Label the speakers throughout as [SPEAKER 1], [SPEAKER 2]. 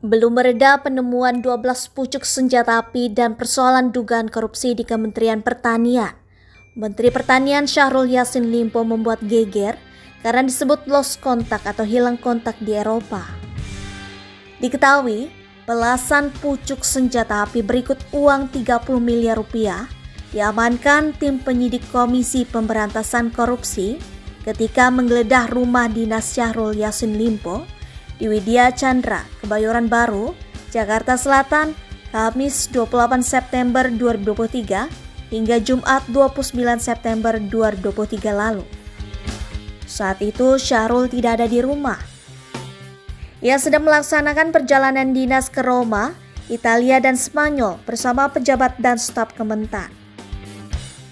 [SPEAKER 1] Belum mereda penemuan 12 pucuk senjata api dan persoalan dugaan korupsi di Kementerian Pertanian. Menteri Pertanian Syahrul Yassin Limpo membuat geger karena disebut lost kontak atau hilang kontak di Eropa. Diketahui, belasan pucuk senjata api berikut uang 30 miliar rupiah diamankan tim penyidik Komisi Pemberantasan Korupsi ketika menggeledah rumah dinas Syahrul Yassin Limpo di Widya Chandra, Kebayoran Baru, Jakarta Selatan, Kamis 28 September 2023 hingga Jumat 29 September 2023 lalu. Saat itu Syahrul tidak ada di rumah. Ia sedang melaksanakan perjalanan dinas ke Roma, Italia dan Spanyol bersama pejabat dan staf Kementan.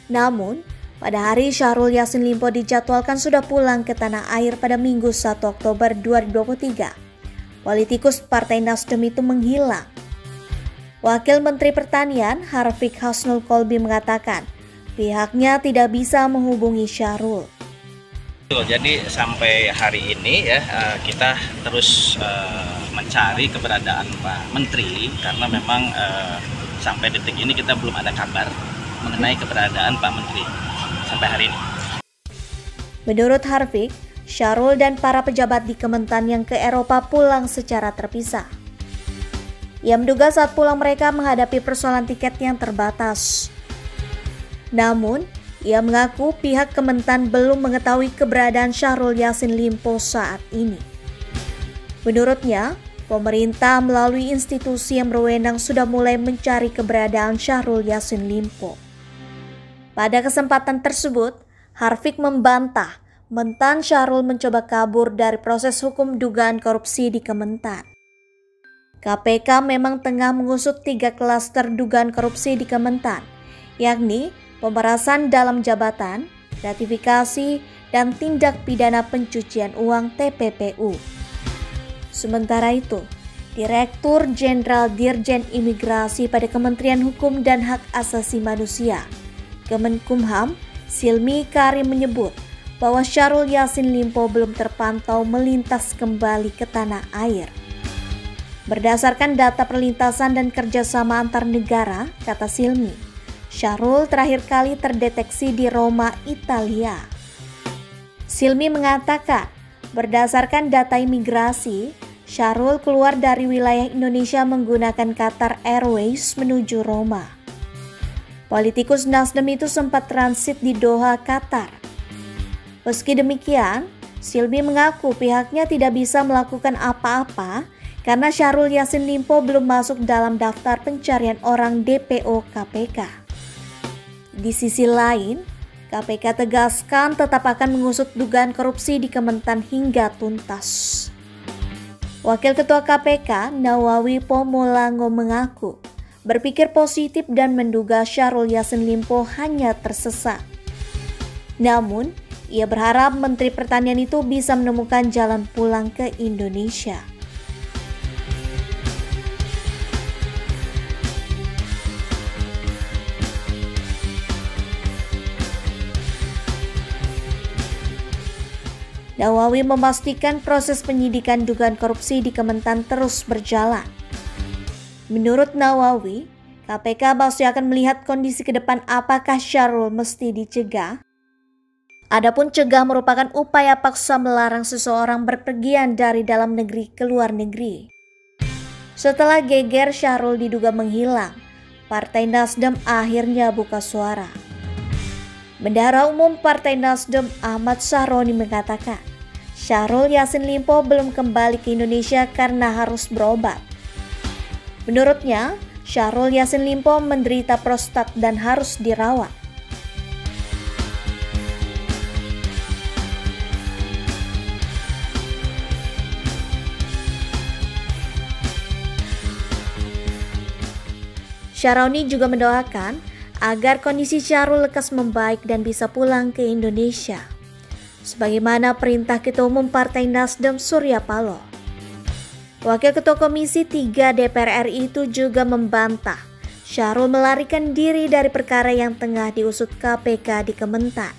[SPEAKER 1] Namun, pada hari Syahrul Yassin Limpo dijadwalkan sudah pulang ke tanah air pada Minggu 1 Oktober 2023. Politikus Partai Nasdem itu menghilang. Wakil Menteri Pertanian Harfiq Hasnul Kolbi mengatakan pihaknya tidak bisa menghubungi Syahrul.
[SPEAKER 2] Jadi sampai hari ini ya kita terus mencari keberadaan Pak Menteri karena memang sampai detik ini kita belum ada kabar mengenai keberadaan Pak Menteri sampai hari ini.
[SPEAKER 1] Menurut Harfiq, Syahrul dan para pejabat di Kementan yang ke Eropa pulang secara terpisah. Ia menduga saat pulang mereka menghadapi persoalan tiket yang terbatas. Namun, ia mengaku pihak Kementan belum mengetahui keberadaan Syahrul Yassin Limpo saat ini. Menurutnya, pemerintah melalui institusi yang berwenang sudah mulai mencari keberadaan Syahrul Yassin Limpo. Pada kesempatan tersebut, Harfiq membantah mentan Syahrul mencoba kabur dari proses hukum dugaan korupsi di Kementan. KPK memang tengah mengusut 3 klaster dugaan korupsi di Kementan, yakni pemerasan dalam jabatan, gratifikasi, dan tindak pidana pencucian uang (TPPU). Sementara itu, Direktur Jenderal Dirjen Imigrasi pada Kementerian Hukum dan Hak Asasi Manusia, Kemenkumham, Silmi Karim menyebut bahwa Syahrul Yassin Limpo belum terpantau melintas kembali ke tanah air. Berdasarkan data perlintasan dan kerjasama antar negara, kata Silmi, Syahrul terakhir kali terdeteksi di Roma, Italia. Silmi mengatakan, berdasarkan data imigrasi, Syahrul keluar dari wilayah Indonesia menggunakan Qatar Airways menuju Roma. Politikus Nasdem itu sempat transit di Doha, Qatar. Meski demikian, Silmi mengaku pihaknya tidak bisa melakukan apa-apa karena Syahrul Yassin Limpo belum masuk dalam daftar pencarian orang DPO KPK. Di sisi lain, KPK tegaskan tetap akan mengusut dugaan korupsi di Kementan hingga tuntas. Wakil Ketua KPK Nawawi Pomolango mengaku berpikir positif dan menduga Syahrul Yassin Limpo hanya tersesat. Namun, ia berharap Menteri Pertanian itu bisa menemukan jalan pulang ke Indonesia. Nawawi memastikan proses penyidikan dugaan korupsi di Kementan terus berjalan. Menurut Nawawi, KPK masih akan melihat kondisi ke depan apakah Syahrul mesti dicegah. Adapun cegah merupakan upaya paksa melarang seseorang berpergian dari dalam negeri ke luar negeri. Setelah geger Syahrul diduga menghilang, Partai Nasdem akhirnya buka suara. Bendahara Umum Partai Nasdem Ahmad Sahroni mengatakan, Syahrul Yassin Limpo belum kembali ke Indonesia karena harus berobat. Menurutnya, Syahrul Yassin Limpo menderita prostat dan harus dirawat. Sahroni juga mendoakan agar kondisi Syahrul lekas membaik dan bisa pulang ke Indonesia, sebagaimana perintah Ketua Umum Partai Nasdem Surya Paloh. Wakil Ketua Komisi 3 DPR RI itu juga membantah Syahrul melarikan diri dari perkara yang tengah diusut KPK di Kementan.